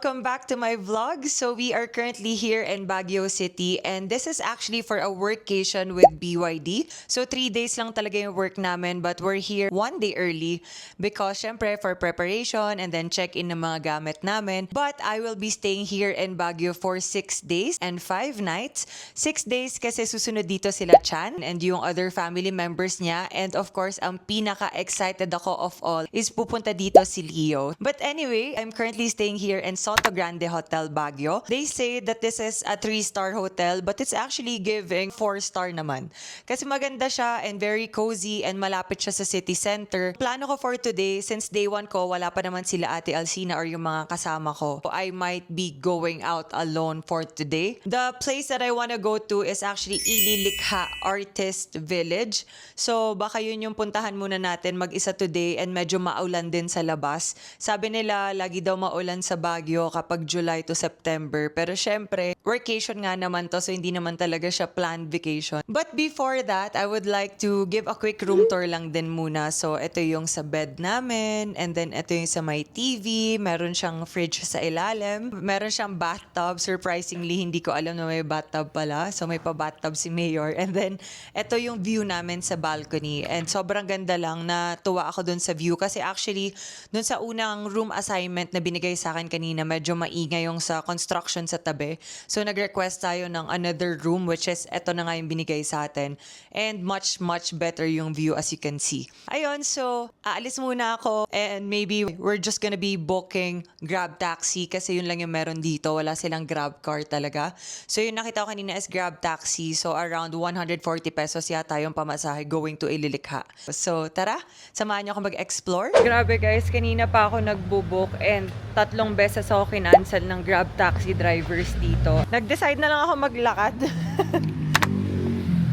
welcome back to my vlog. So we are currently here in Baguio City and this is actually for a workcation with BYD. So 3 days lang talaga yung work namin but we're here 1 day early because syempre for preparation and then check-in ng mga gamit namin. But I will be staying here in Baguio for 6 days and 5 nights. 6 days kasi susunod dito sila Chan and yung other family members niya, and of course ang pinaka-excited ako of all is pupunta dito si Leo. But anyway, I'm currently staying here in Soto Grande Hotel Baguio. They say that this is a 3-star hotel but it's actually giving 4-star naman. Kasi maganda siya and very cozy and malapit siya sa city center. Plano ko for today, since day 1 ko, wala pa naman sila Ate Alcina or yung mga kasama ko. I might be going out alone for today. The place that I wanna go to is actually Ililikha Artist Village. So baka yun yung puntahan muna natin mag-isa today and medyo maulan din sa labas. Sabi nila lagi daw maulan sa Baguio kapag July to September. Pero syempre, workation nga naman to so hindi naman talaga siya planned vacation. But before that, I would like to give a quick room tour lang din muna. So ito yung sa bed namin and then ito yung sa may TV. Meron siyang fridge sa ilalim. Meron siyang bathtub. Surprisingly, hindi ko alam na may bathtub pala. So may pa-bathtub si Mayor. And then ito yung view namin sa balcony. And sobrang ganda lang, natuwa ako dun sa view kasi actually dun sa unang room assignment na binigay sa akin kanina, medyo maingay yung sa construction sa tabi. So nag-request tayo ng another room which is eto na nga yung binigay sa atin. And much better yung view as you can see. Ayun, so aalis muna ako and maybe we're just gonna be booking Grab taxi kasi yun lang yung meron dito. Wala silang Grab car talaga. So yung nakita ko kanina is Grab taxi. So around 140 pesos yata yung pamasahe going to Ililikha. So tara, samahan niyo ako mag-explore. Grabe guys, kanina pa ako nagbo-book and 3 beses ako kinancel ng Grab taxi drivers dito. Nag-decide na lang ako maglakad.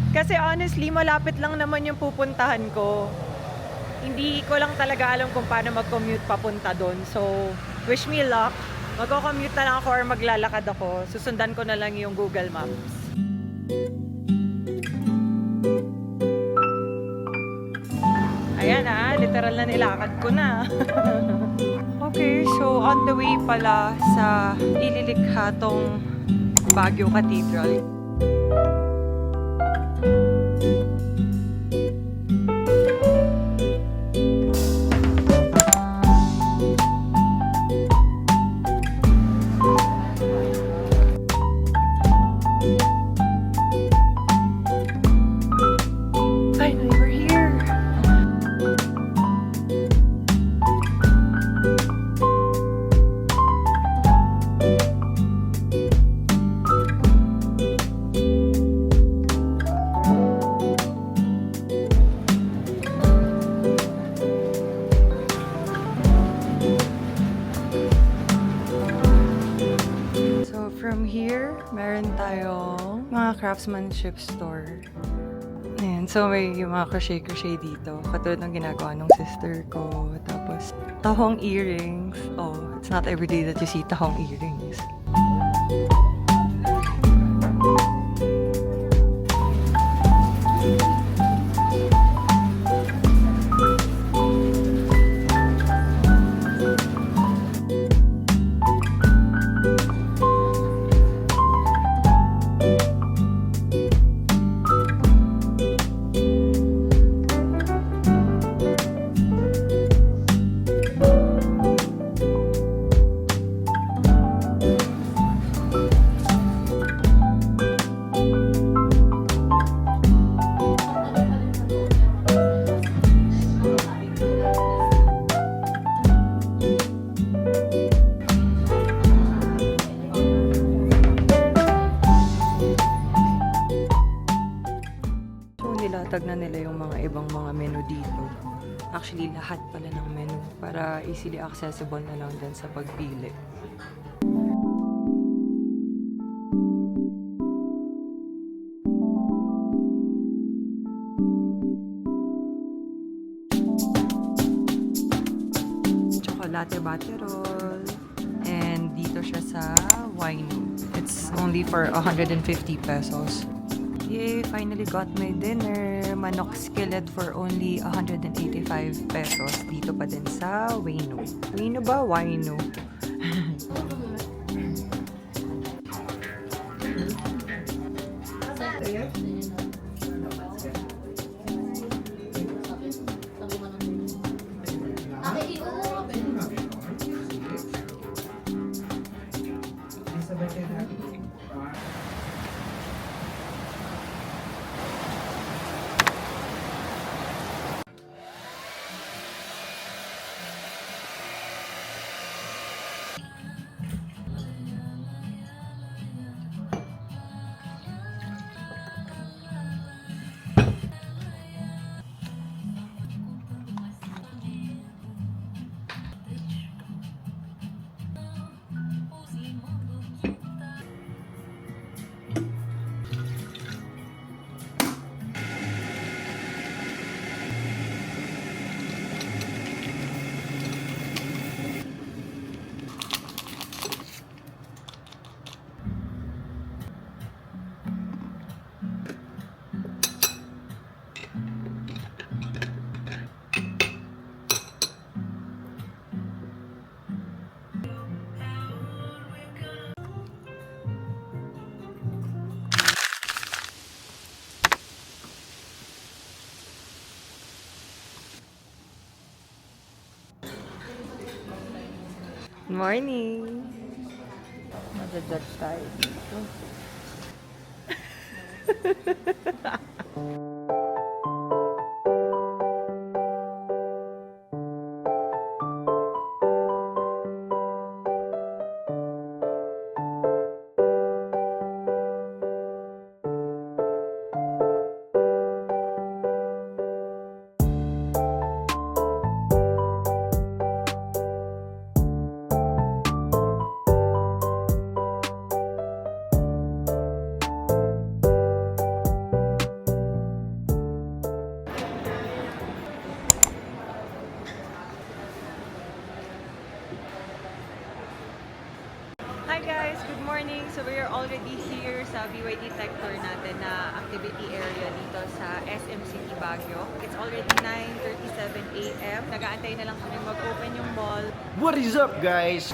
Kasi honestly, malapit lang naman yung pupuntahan ko. Hindi ko lang talaga alam kung paano mag-commute papunta doon. So, wish me luck. Magko-commute na lang ako or maglalakad ako. Susundan ko na lang yung Google Maps. Ayan literal na nilakad ko na. Okay, so on the way pala sa Ililikha tong Baguio Cathedral. Finally, we're here! From here, meron tayong mga craftsmanship store. Ayan, so may yung mga crochet dito. Katulad ng ginagawa ng sister ko. Tapos, tahong earrings. Oh, it's not every day that you see tahong earrings. Nilatag na nila yung mga ibang mga menu dito. Actually, lahat pala ng menu para easily accessible na lang din sa pagpili. Chocolate Batterol. And dito siya sa wine. It's only for 150 pesos. Yay! Finally got my dinner. Manok skillet for only 185 pesos. Dito pa din sa Waino. Waino ba? Waino. Morning! Madadjudge tayo dito. Hi guys! Good morning! So we are already here sa BYD Tech Tour natin na activity area dito sa SM City Baguio. It's already 9:37 AM. Nag-aantay na lang kami mag-open yung mall. What is up, guys?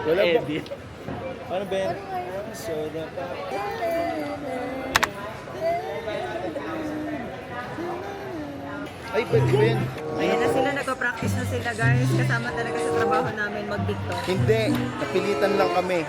Wala ba? Ano, Ben? Soda pa. Ay, pwede, Ben. Ayan na sila, nagpa-practice na sila guys. Kasama talaga sa trabaho namin mag-TikTok. Hindi, napilitan lang kami.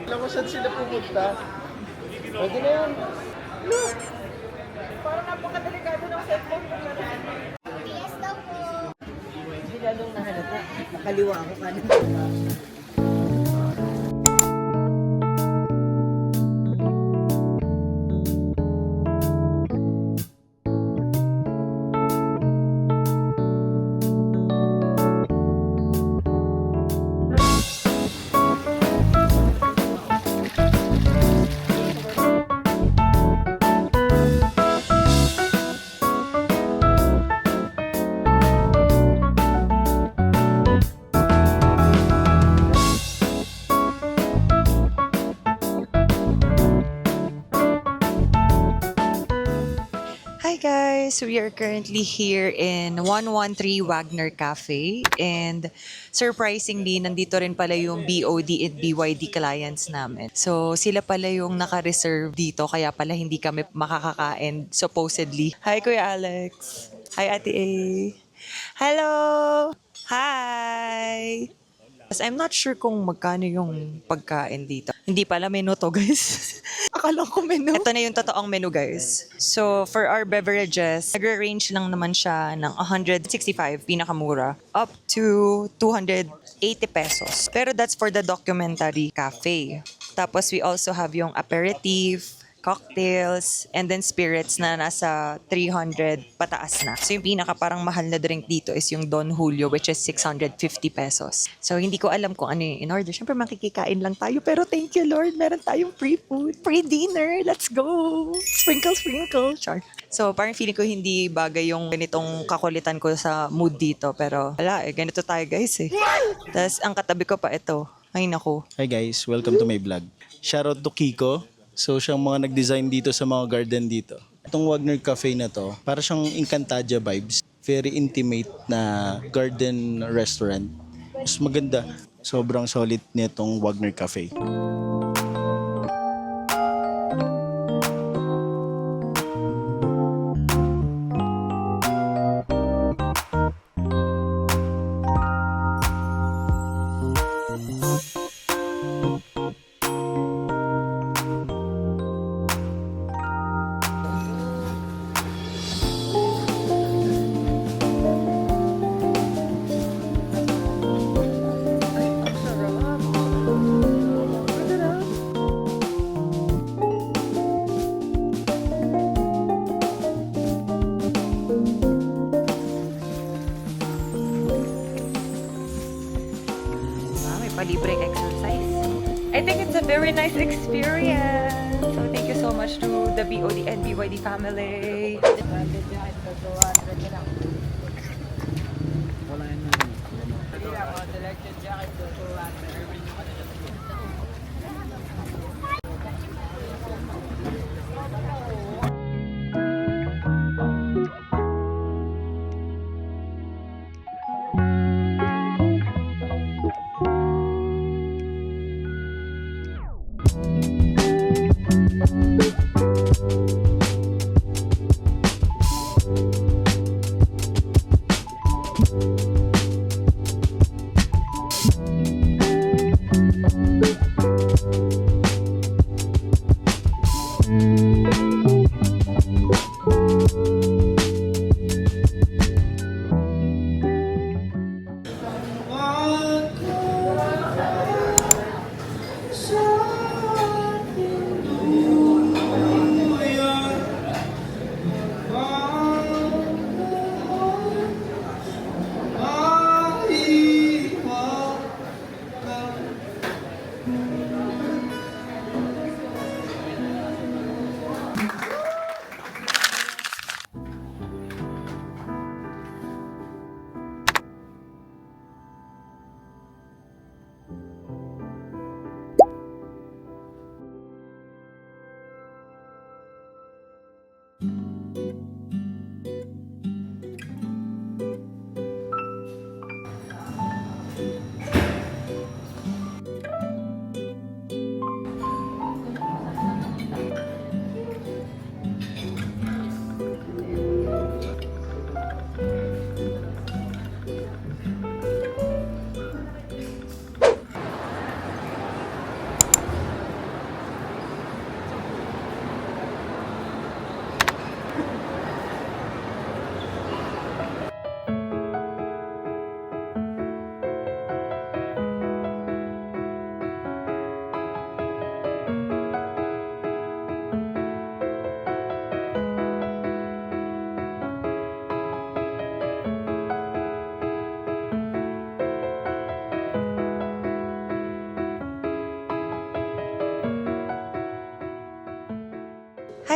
Alam mo saan sila pumunta? Pwede na yan. Parang napakadelikado ng cellphone ko. Hindi lalong nahalata. Nakaliwa ako kanina. Hi guys! We are currently here in 113 Wagner Cafe and surprisingly, nandito rin pala yung BOD and BYD clients namin. So sila pala yung naka-reserve dito kaya pala hindi kami makakakain supposedly. Hi Kuya Alex! Hi Ate A! Hello! Hi! Tapos I'm not sure kung magkano yung pagkain dito. Hindi pala menu to, guys. Akala ko menu. Ito na yung totoong menu, guys. So, for our beverages, nagre-range lang naman siya ng 165, pinakamura, up to 280 pesos. Pero that's for the documentary cafe. Tapos we also have yung aperitif, cocktails, and then spirits na nasa 300 pataas na. So yung pinaka parang mahal na drink dito is yung Don Julio, which is 650 pesos. So hindi ko alam kung ano yung in-order. Siyempre makikikain lang tayo, pero thank you Lord, meron tayong free food, free dinner, let's go! Sprinkle, sprinkle, char. So parang feeling ko hindi bagay yung ganitong kakulitan ko sa mood dito, pero wala ganito tayo guys eh. Tapos ang katabi ko pa ito, ay naku. Hi guys, welcome to my vlog. Shoutout to Kiko. So siyang mga nag-design dito sa mga garden dito. Itong Wagner Cafe na to, para siyang Encantadia vibes. Very intimate na garden restaurant. Mas maganda. Sobrang solid nitong Wagner Cafe. May palibreng exercise. I think it's a very nice experience. So thank you so much to the BOD and BYD family.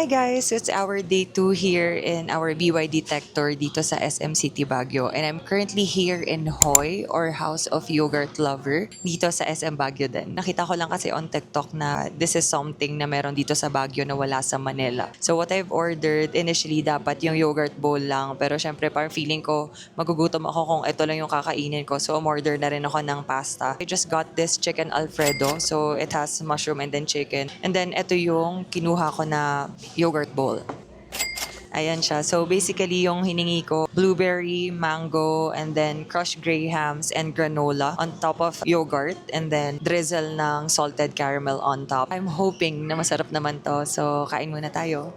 Hi guys! It's our day 2 here in our BYD Tech Tour dito sa SM City Baguio. And I'm currently here in Hoy or House of Yogurt Lover dito sa SM Baguio din. Nakita ko lang kasi on TikTok na this is something na meron dito sa Baguio na wala sa Manila. So what I've ordered, initially dapat yung yogurt bowl lang. Pero syempre parang feeling ko magugutom ako kung ito lang yung kakainin ko. So umorder na rin ako ng pasta. I just got this chicken Alfredo. So it has mushroom and then chicken. And then ito yung kinuha ko na yogurt bowl. Ayan siya. So basically yung hiningi ko, blueberry, mango, and then crushed grahams and granola on top of yogurt and then drizzle ng salted caramel on top. I'm hoping na masarap naman to. So kain muna tayo.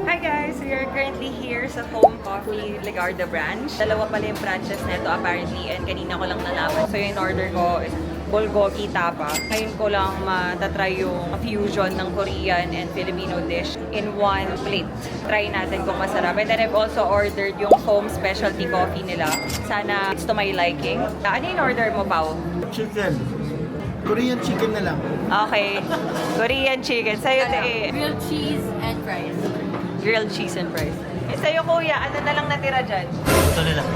Hi guys! We are currently here sa Home Coffee Legarda branch. Dalawa pala yung branches nito apparently and kanina ko lang nalaman. So yung order ko is bulgogi tapa. Ngayon ko lang matatry yung fusion ng Korean and Filipino dish in one plate. Try natin kung masarap. And then I've also ordered yung home specialty coffee nila. Sana it's to my liking. Ano yung order mo, Pao? Chicken. Korean chicken na lang. Okay. Korean chicken. Sa'yo, te. Grilled cheese and fries. Grilled cheese and fries. Eh, sa'yo, kuya, ano na lang natira dyan? Ito na lang.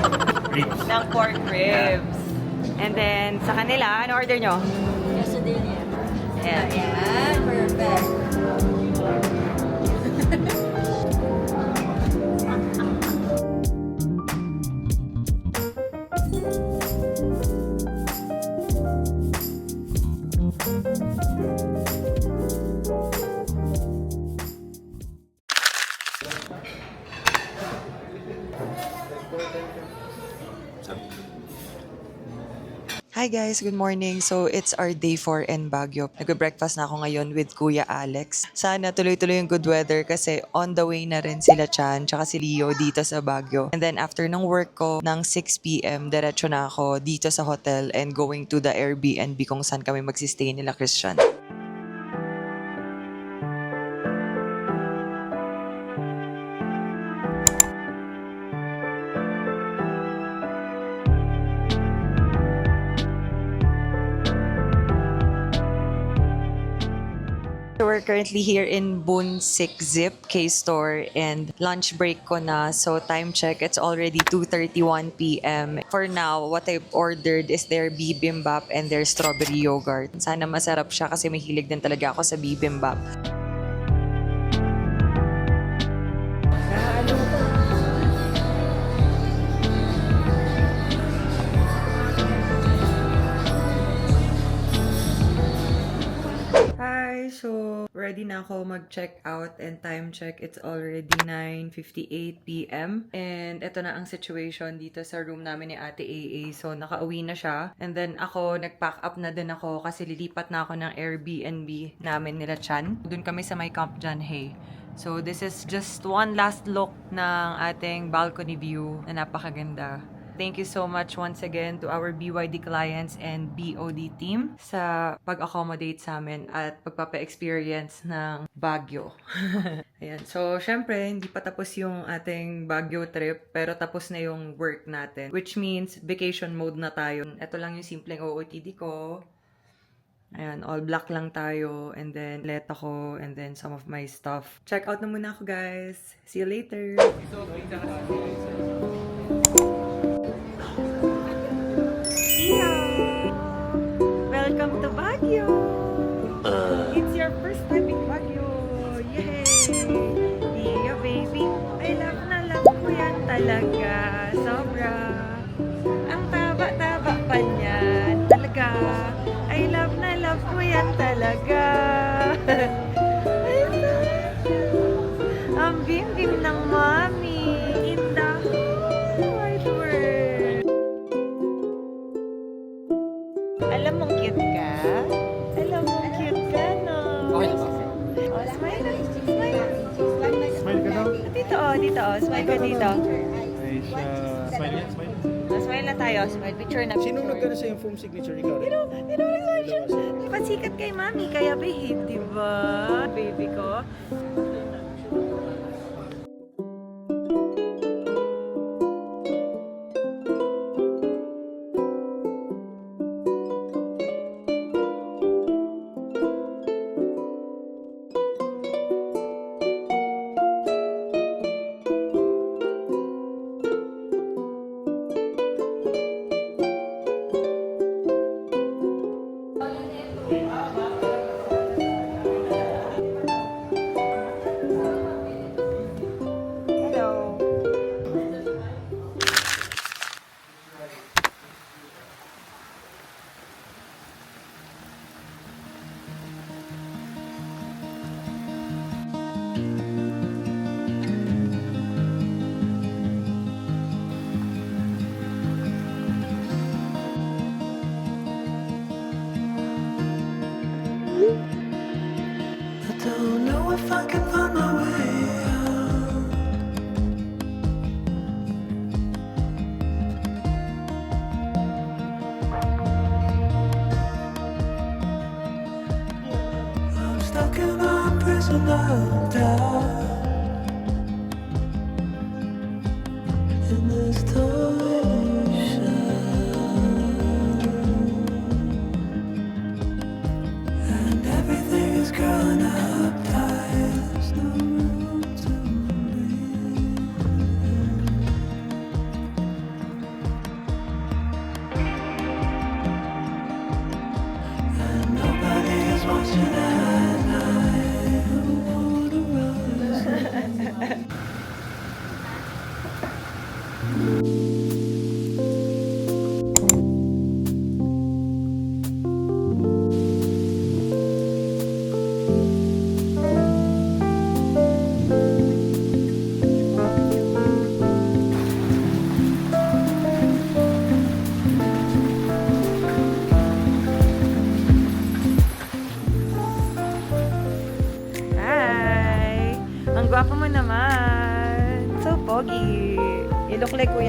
Ribs. Ng pork ribs. And then, sa kanila, ano order nyo? Quesadilla. Ayan. Ayan, perfect. Hi guys, good morning. So it's our day 4 in Baguio. Nagbe-breakfast na ako ngayon with Kuya Alex. Sana tuloy-tuloy yung good weather kasi on the way na rin sila Chan tsaka si Leo dito sa Baguio. And then after ng work ko ng 6 p.m. diretso na ako dito sa hotel and going to the Airbnb kung saan kami magsistay nila Christian. So we're currently here in Bunsik Zip K-Store and lunch break ko na. So time check, it's already 2:31 p.m. For now, what I've ordered is their bibimbap and their strawberry yogurt. Sana masarap siya kasi mahilig din talaga ako sa bibimbap. Hi! So, ready na ako mag-check out and time check. It's already 9:58 p.m. And ito na ang situation dito sa room namin ni Ate AA. So, nakauwi na siya. And then ako, nag-pack up na din ako kasi lilipat na ako ng Airbnb namin nila Chan. Doon kami sa may Camp John Hay. So, this is just one last look ng ating balcony view na napakaganda. Thank you so much once again to our BYD clients and BOD team sa pag-accommodate sa amin at pagpapa-experience ng Baguio. Ayan. So, syempre, hindi pa tapos yung ating Baguio trip, pero tapos na yung work natin. Which means, vacation mode na tayo. Ito lang yung simpleng OOTD ko. Ayan, all black lang tayo. And then, let ako. And then, some of my stuff. Check out na muna ako, guys. See you later. Welcome to Baguio! It's your first time in Baguio! Yay! Iya, baby! I love na love ko yan talaga. Sobra! Ang taba-taba pa niyan. Talaga! I love na love ko yan talaga. I love you. Ang bim-bim ng mami. In the whole wide world. Alam mong cute ka? Alam mong cute ka, no? Okay na ba? Oh, smile na. Smile. Smile ka daw. Dito, oh. Dito, oh. Smile ka dito. Aisha. Smile yan, smile. Oh, smile na tayo. Smile. Picture na. Sinong Picture. nagkano sa yung foam signature ikaw? Pasikat kay mami, kaya behave, diba? Baby ko.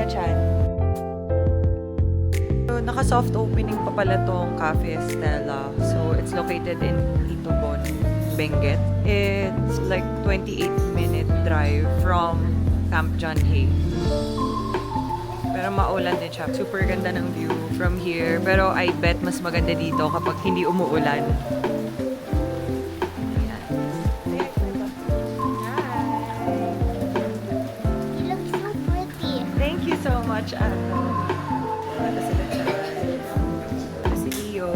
Chan. So, naka-soft opening pa pala tong Cafe Estela. So, it's located in Itubon, Benguet. It's like 28-minute drive from Camp John Hay. Pero maulan din siya. Super ganda ng view from here. Pero I bet mas maganda dito kapag hindi umuulan. Ayan. You look so pretty. Thank you so much, Ato. Wala sila siya. Ito si Leo.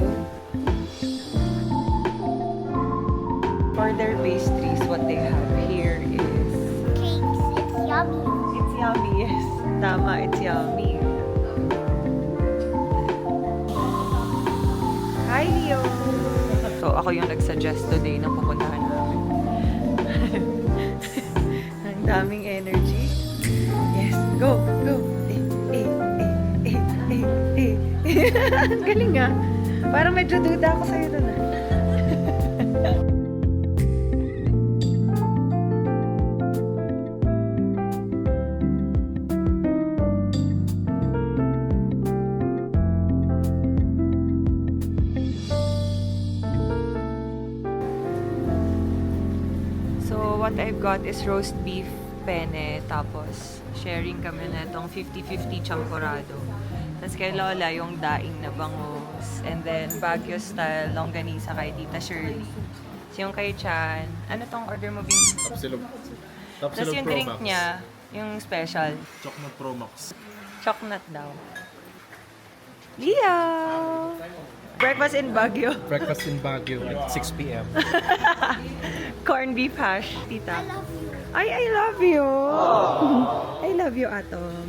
For their pastries, what they have here is... Cakes. It's yummy. It's yummy, yes. Tama, it's yummy. Hi, Leo! So, ako yung nag-suggest today na pupuntahan namin. Ang daming energy. Yes, go, go! Ang galing ah. Parang medyo duda ako sa'yo doon ah. So, what I've got is roast beef penne, tapos sharing kami na itong 50-50 champorado. Tapos kay Lola, yung daing na bangus. And then, Baguio style longganisa kay Tita Shirley. So, yung kay Chan, ano tong order mo, Bing? Tapsilog. Tapos Tapsilog yung Pro drink Max. niya, yung special, Chocolate Pro Max. chocolate daw. Leo! Breakfast in Baguio. Breakfast in Baguio at 6 p.m. Corned beef hash, Tita. I love you. Ay, I love you! I love you, Atom.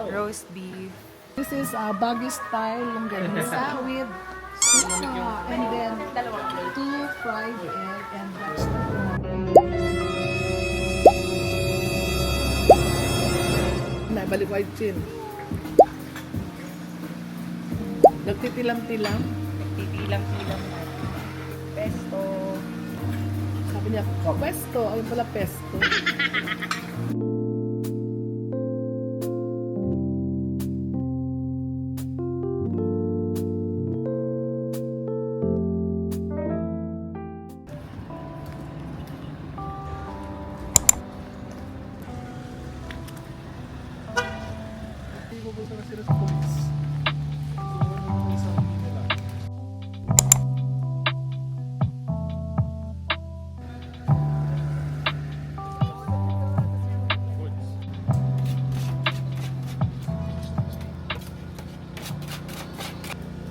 Roast beef. This is Baguio style longganisa with suka and then 2 fried egg and vegetable. Naibalik white chin. Nagtitilam-tilam. Titilam-tilam na. Pesto. Sabi niya, pesto. Ayun pala pesto. Pupunta na sila sa police.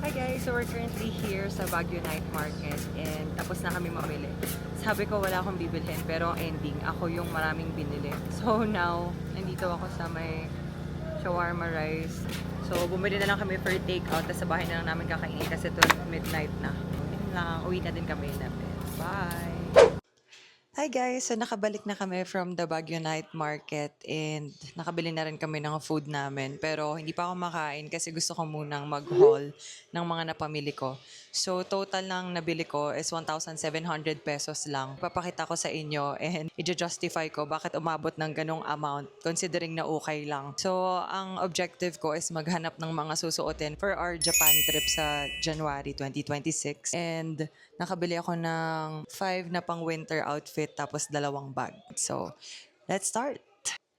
Hi guys, so we're currently here sa Baguio Night Market and tapos na kami mamili. Sabi ko wala akong bibilhin pero ang ending, ako yung maraming binili. So now, nandito ako sa may shawarma rice. So bumili na lang kami for takeout tapos sa bahay na lang namin kakainin kasi 12 midnight na. Yun lang, uwi na din kami na. Bye! Hi guys! So nakabalik na kami from the Baguio Night Market and nakabili na rin kami ng food namin. Pero hindi pa ako makain kasi gusto ko munang mag-haul ng mga napamili ko. So total lang nabili ko is 1,700 pesos lang. Papakita ko sa inyo and i-justify ko bakit umabot ng ganong amount considering na okay lang. So ang objective ko is maghanap ng mga susuotin for our Japan trip sa January 2026. And nakabili ako ng 5 na pang winter outfit tapos 2 bag. So, let's start.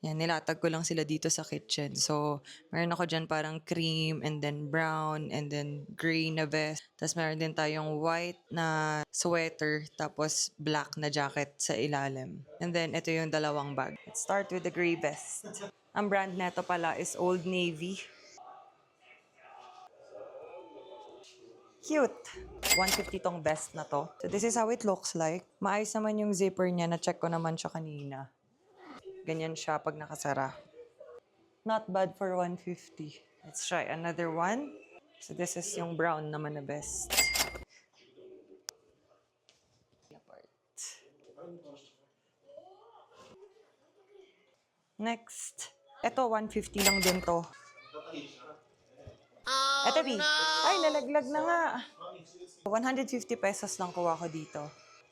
Yan, nilatag ko lang sila dito sa kitchen. So, meron ako dyan parang cream and then brown and then gray na vest. Tapos meron din tayong white na sweater tapos black na jacket sa ilalim. And then, ito yung 2 bag. Let's start with the gray vest. Ang brand neto pala is Old Navy. Cute! 150 tong vest na to. So this is how it looks like. Maayos naman yung zipper niya. Na-check ko naman siya kanina. Ganyan siya pag nakasara. Not bad for 150. Let's try another one. So this is yung brown naman na vest. Next. Ito, 150 lang din to. Eto, B. Ay, nalaglag na nga. 150 pesos lang kuha ko dito.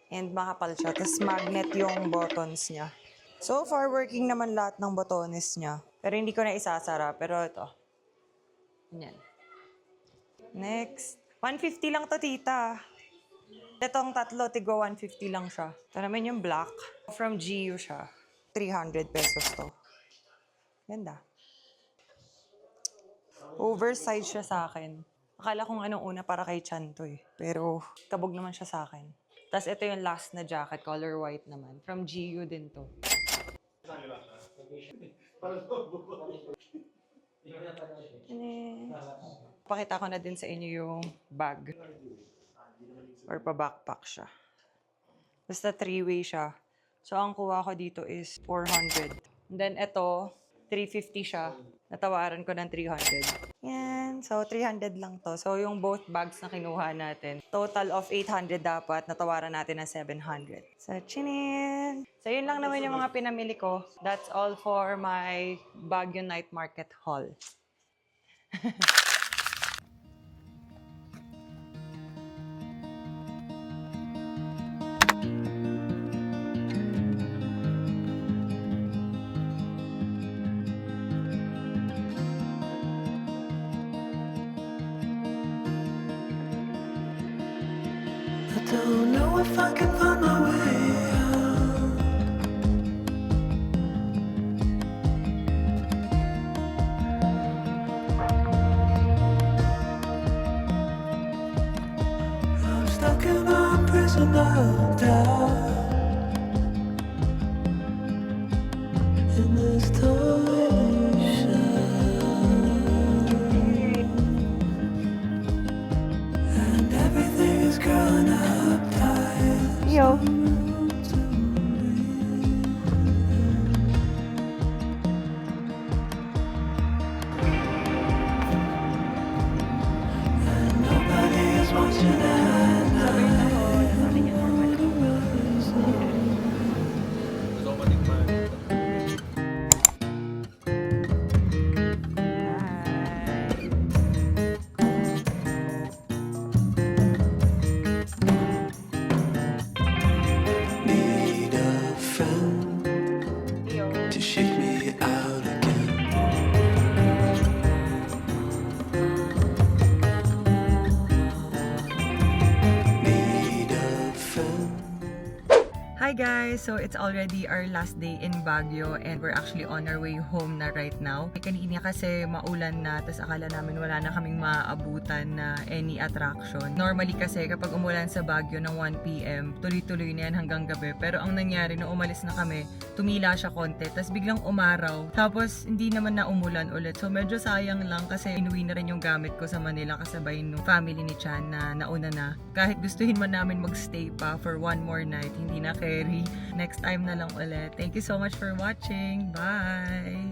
And makapal siya. Tapos magnet yung buttons niya. So far, working naman lahat ng botones niya. Pero hindi ko na isasara. Pero ito. Yan. Next. 150 lang to, tita. Itong tatlo, tigo 150 lang siya. Ito naman yung black. From GU siya. 300 pesos to. Ganda. Oversized siya sa akin. Akala kong anong una para kay Chan to eh. Pero kabog naman siya sa akin. Tapos ito yung last na jacket, color white naman. From GU din to. Pakita ko na din sa inyo yung bag. Or pa-backpack siya. Basta 3-way siya. So, ang kuha ko dito is 400. And then, ito, 350 siya. Natawaran ko ng 300. Yan. So, 300 lang to. So, yung both bags na kinuha natin, total of 800 dapat. Natawaran natin ng 700. So, chinin! So, yun lang naman yung mga pinamili ko. That's all for my Baguio Night Market haul. Don't know if I can find my way out. I'm stuck in a prison of doubt. In this torsion, and everything is growing up tight. Yo. Nobody is watching at night. Need a friend to shake me out again. Need a friend. Hi guys! So it's already our last day in Baguio and we're actually on our way home na right now. Kanina kasi maulan na, tas akala namin wala na kaming maaabutan na any attraction. Normally kasi kapag umulan sa Baguio ng 1 PM, tuloy-tuloy na yan hanggang gabi. Pero ang nangyari nung umalis na kami, tumila siya konti, tas biglang umaraw. Tapos hindi naman na umulan ulit. So medyo sayang lang kasi inuwi na rin yung gamit ko sa Manila kasabay nung family ni Chan na nauna na. Kahit gustuhin man namin magstay pa for one more night, hindi na carry. Next time na lang ulit. Thank you so much for watching. Bye!